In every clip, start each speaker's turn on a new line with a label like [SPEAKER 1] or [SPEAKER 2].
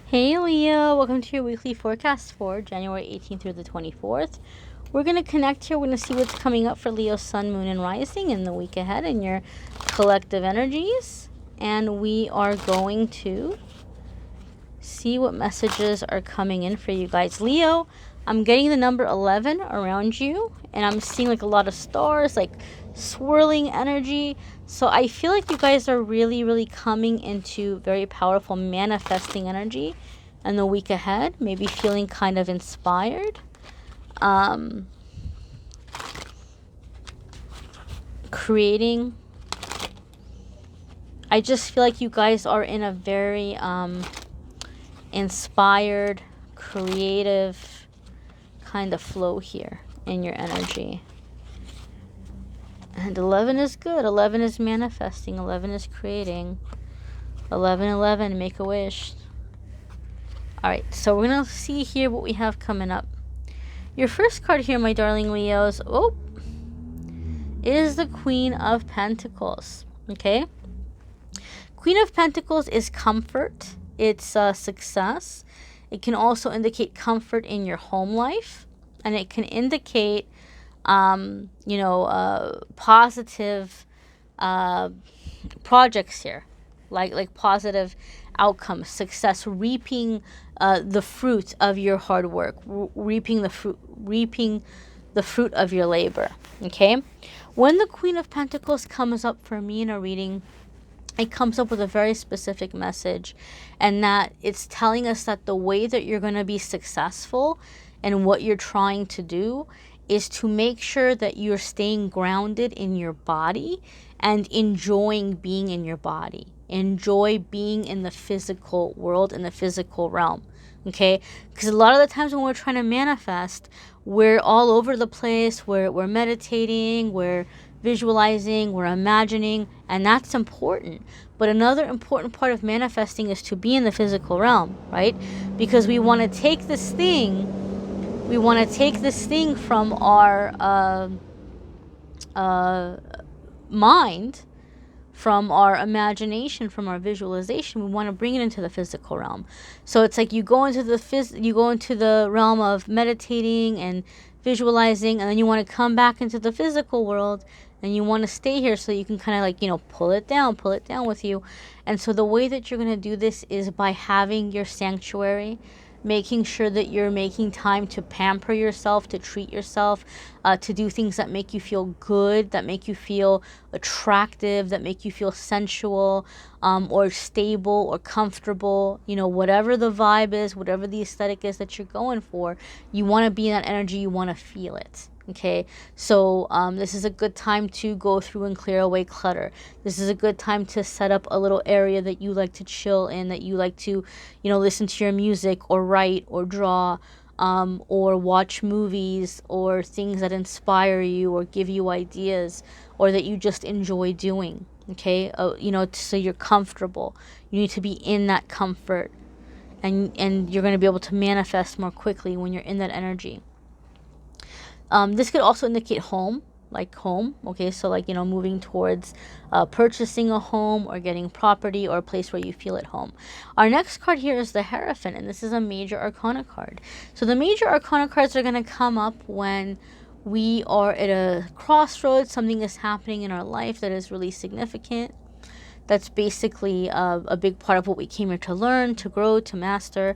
[SPEAKER 1] Hey Leo, welcome to your weekly forecast for January 18th through the 24th. We're going to connect here. We're going to see what's coming up for Leo, Sun, Moon, and Rising in the week ahead in your collective energies. And we are going to see what messages are coming in for you guys. Leo, I'm getting the number 11 around you, and I'm seeing like a lot of stars, like swirling energy. So I feel like you guys are really coming into very powerful manifesting energy in the week ahead, maybe feeling kind of inspired. Creating. I just feel like you guys are in a very inspired, creative kind of flow here in your energy. And 11 is good. 11 is manifesting. 11 is creating. 11, make a wish. Alright, so we're going to see here what we have coming up. Your first card here, my darling Leos, is the Queen of Pentacles. Okay? Queen of Pentacles is comfort. It's success. It can also indicate comfort in your home life. And it can indicate, positive projects here. Like positive outcomes, success, reaping the fruit of your hard work, reaping the fruit of your labor. Okay? When the Queen of Pentacles comes up for me in a reading, it comes up with a very specific message, and that it's telling us that the way that you're going to be successful and what you're trying to do is to make sure that you're staying grounded in your body and enjoying being in your body. Enjoy being in the physical world, in the physical realm. Okay? Because a lot of the times when we're trying to manifest, we're all over the place. We're meditating, we're visualizing, we're imagining, and that's important. But another important part of manifesting is to be in the physical realm, right? Because we want to take this thing from our mind, from our imagination, from our visualization. We want to bring it into the physical realm. So it's like you go into the realm of meditating and visualizing, and then you want to come back into the physical world, and you want to stay here so you can kind of pull it down with you. And so the way that you're going to do this is by having your sanctuary, making sure that you're making time to pamper yourself, to treat yourself, to do things that make you feel good, that make you feel attractive, that make you feel sensual, or stable or comfortable. Whatever the vibe is, whatever the aesthetic is that you're going for, you want to be in that energy, you want to feel it. Okay, so this is a good time to go through and clear away clutter. This is a good time to set up a little area that you like to chill in, that you like to, listen to your music or write or draw, or watch movies or things that inspire you or give you ideas or that you just enjoy doing. Okay, so you're comfortable. You need to be in that comfort, and you're going to be able to manifest more quickly when you're in that energy. This could also indicate home, okay? So moving towards purchasing a home or getting property or a place where you feel at home. Our next card here is the Hierophant, and this is a major arcana card. So the major arcana cards are going to come up when we are at a crossroads, something is happening in our life that is really significant. That's basically a big part of what we came here to learn, to grow, to master.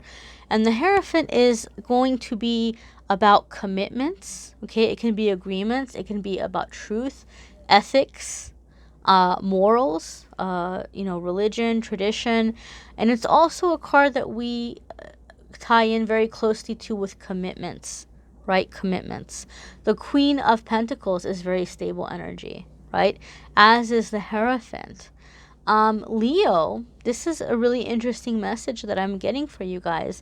[SPEAKER 1] And the Hierophant is going to be about commitments, okay? It can be agreements. It can be about truth, ethics, morals, religion, tradition. And it's also a card that we tie in very closely to with commitments, right? Commitments. The Queen of Pentacles is very stable energy, right? As is the Hierophant. Leo, this is a really interesting message that I'm getting for you guys.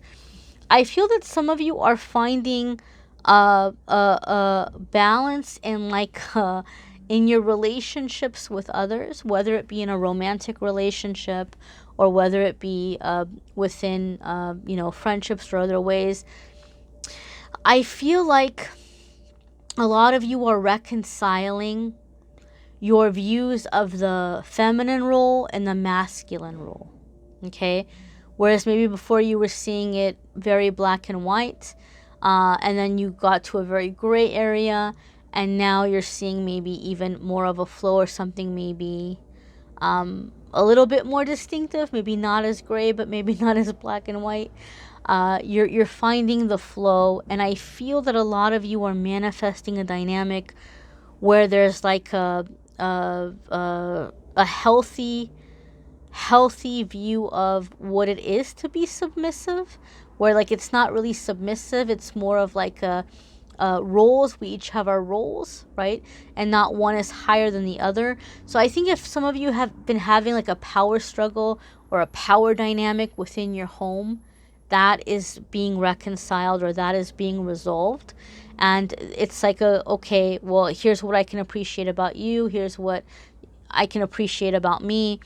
[SPEAKER 1] I feel that some of you are finding balance in in your relationships with others, whether it be in a romantic relationship or whether it be within friendships or other ways. I feel like a lot of you are reconciling your views of the feminine role and the masculine role, okay? Whereas maybe before you were seeing it very black and white, and then you got to a very gray area, and now you're seeing maybe even more of a flow, or something maybe a little bit more distinctive, maybe not as gray, but maybe not as black and white. You're finding the flow, and I feel that a lot of you are manifesting a dynamic where there's like a healthy view of what it is to be submissive, where like it's not really submissive, it's more of like a roles. We each have our roles, right? And not one is higher than the other. So I think if some of you have been having like a power struggle or a power dynamic within your home, that is being reconciled, or that is being resolved. And it's like okay, well, here's what I can appreciate about you, here's what I can appreciate about me,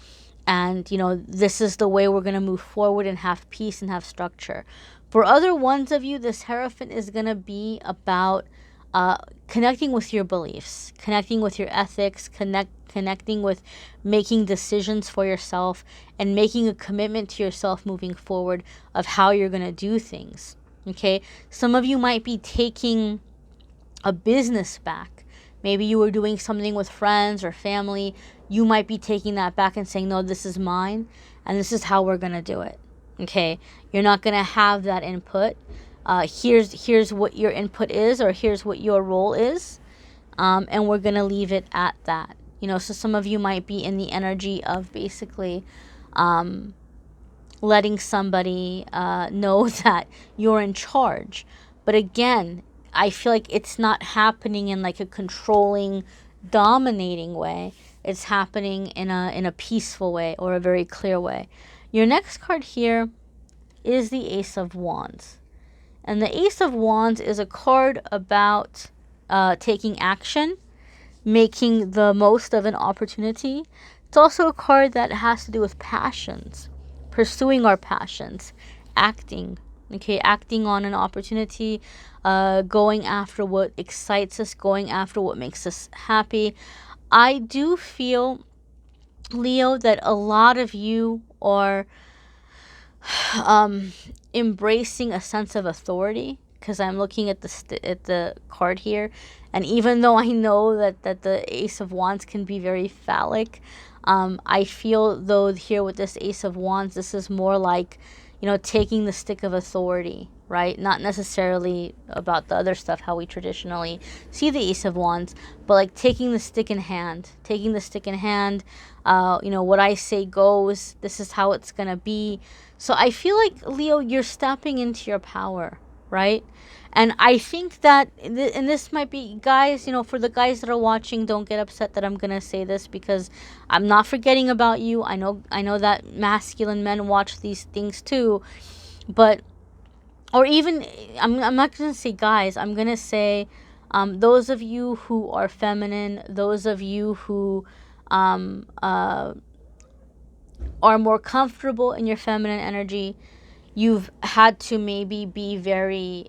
[SPEAKER 1] and this is the way we're going to move forward and have peace and have structure. For other ones of you, this Hierophant is going to be about connecting with your beliefs, connecting with your ethics, connecting with making decisions for yourself, and making a commitment to yourself moving forward of how you're going to do things. Okay, some of you might be taking a business back. Maybe you were doing something with friends or family. You might be taking that back and saying, no, this is mine, and this is how we're going to do it. Okay, you're not going to have that input. Here's what your input is, or here's what your role is, and we're going to leave it at that. So some of you might be in the energy of basically letting somebody know that you're in charge. But again, I feel like it's not happening in like a controlling, dominating way. It's happening in a peaceful way, or a very clear way. Your next card here is the Ace of Wands. And the Ace of Wands is a card about taking action, making the most of an opportunity. It's also a card that has to do with passions, pursuing our passions, acting. Okay, acting on an opportunity, going after what excites us, going after what makes us happy. I do feel, Leo, that a lot of you are embracing a sense of authority, because I'm looking at the card here, and even though I know that the Ace of Wands can be very phallic, I feel though here with this Ace of Wands, this is more like, taking the stick of authority, right? Not necessarily about the other stuff, how we traditionally see the Ace of Wands, but like taking the stick in hand, what I say goes, this is how it's going to be. So I feel like, Leo, you're stepping into your power, right? And I think that, and this might be, guys, for the guys that are watching, don't get upset that I'm going to say this, because I'm not forgetting about you. I know that masculine men watch these things too, but, or even, I'm not going to say guys, I'm going to say those of you who are feminine, those of you who are more comfortable in your feminine energy, you've had to maybe be very,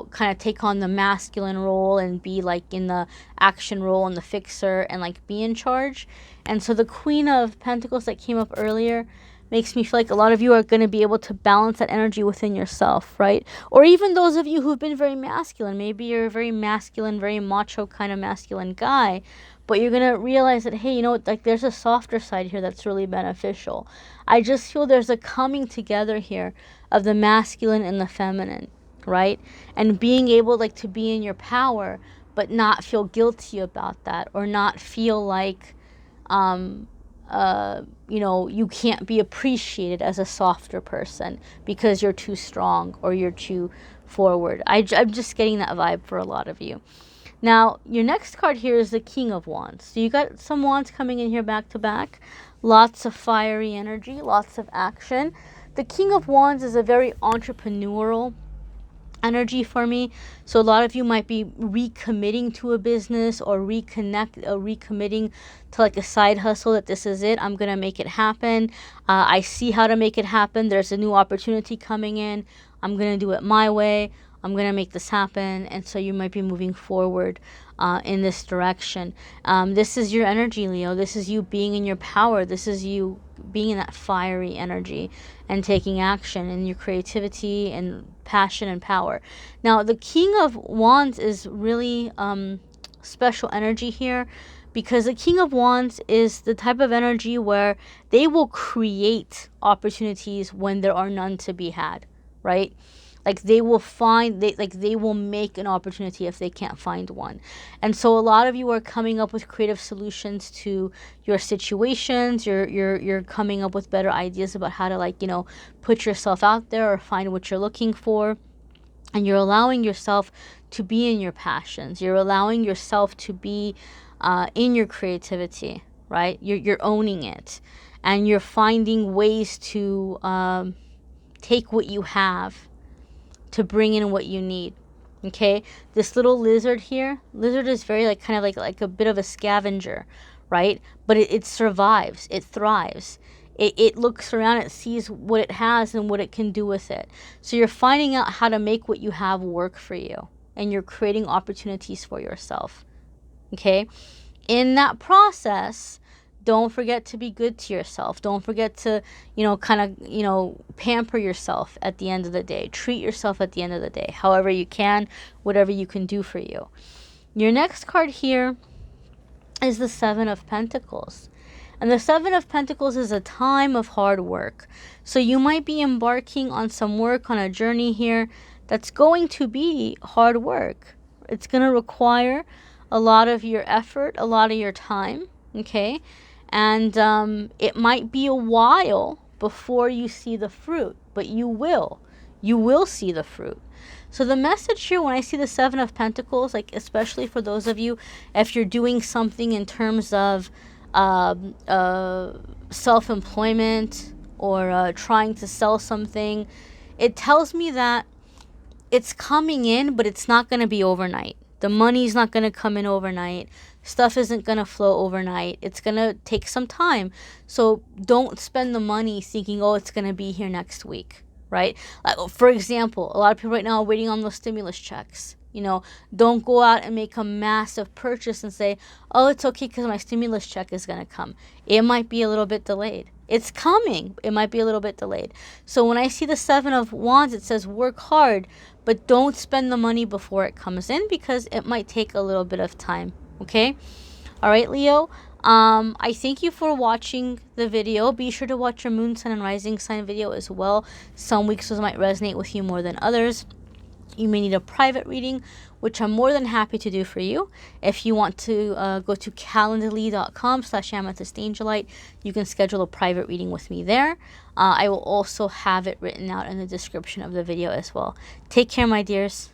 [SPEAKER 1] kind of take on the masculine role and be like in the action role and the fixer and like be in charge. And so the Queen of Pentacles that came up earlier makes me feel like a lot of you are going to be able to balance that energy within yourself, right? Or even those of you who've been very masculine. Maybe you're a very masculine, very macho kind of masculine guy, but you're going to realize that, hey, like there's a softer side here that's really beneficial. I just feel there's a coming together here of the masculine and the feminine, right? And being able like to be in your power, but not feel guilty about that, or not feel like, you can't be appreciated as a softer person because you're too strong or you're too forward. I'm just getting that vibe for a lot of you. Now, your next card here is the King of Wands. So you got some wands coming in here back to back. Lots of fiery energy, lots of action. The King of Wands is a very entrepreneurial energy for me. So a lot of you might be recommitting to a business, or recommitting to like a side hustle, that this is it, I'm going to make it happen. I see how to make it happen. There's a new opportunity coming in. I'm going to do it my way. I'm going to make this happen. And so you might be moving forward in this direction. This is your energy, Leo. This is you being in your power. This is you being in that fiery energy and taking action in your creativity and passion and power. Now, the King of Wands is really special energy here, because the King of Wands is the type of energy where they will create opportunities when there are none to be had, right? Like they will they will make an opportunity if they can't find one. And so a lot of you are coming up with creative solutions to your situations. You're coming up with better ideas about how to, like, you know, put yourself out there or find what you're looking for. And you're allowing yourself to be in your passions. You're allowing yourself to be in your creativity, right? You're owning it. And you're finding ways to take what you have to bring in what you need. Okay, this little lizard here, lizard is very like kind of like a bit of a scavenger, right? But it survives, it thrives. It looks around, it sees what it has and what it can do with it. So you're finding out how to make what you have work for you, and you're creating opportunities for yourself. Okay, in that process, don't forget to be good to yourself. Don't forget to, you know, kind of, you know, pamper yourself at the end of the day. Treat yourself at the end of the day, however you can, whatever you can do for you. Your next card here is the Seven of Pentacles. And the Seven of Pentacles is a time of hard work. So you might be embarking on some work, on a journey here that's going to be hard work. It's going to require a lot of your effort, a lot of your time, okay? And it might be a while before you see the fruit, but you will see the fruit. So the message here, when I see the Seven of Pentacles, like especially for those of you, if you're doing something in terms of self-employment or trying to sell something, it tells me that it's coming in, but it's not going to be overnight. The money's not going to come in overnight. Stuff isn't going to flow overnight. It's going to take some time. So don't spend the money thinking, oh, it's going to be here next week, right? Like, for example, a lot of people right now are waiting on those stimulus checks. You know, don't go out and make a massive purchase and say, oh, it's okay because my stimulus check is going to come. It might be a little bit delayed. It's coming. It might be a little bit delayed. So when I see the Seven of Wands, it says work hard, but don't spend the money before it comes in, because it might take a little bit of time. Okay? All right, Leo. I thank you for watching the video. Be sure to watch your moon, sun, and rising sign video as well. Some weeks those might resonate with you more than others. You may need a private reading, which I'm more than happy to do for you. If you want to go to calendly.com/amethystangelite, you can schedule a private reading with me there. I will also have it written out in the description of the video as well. Take care, my dears.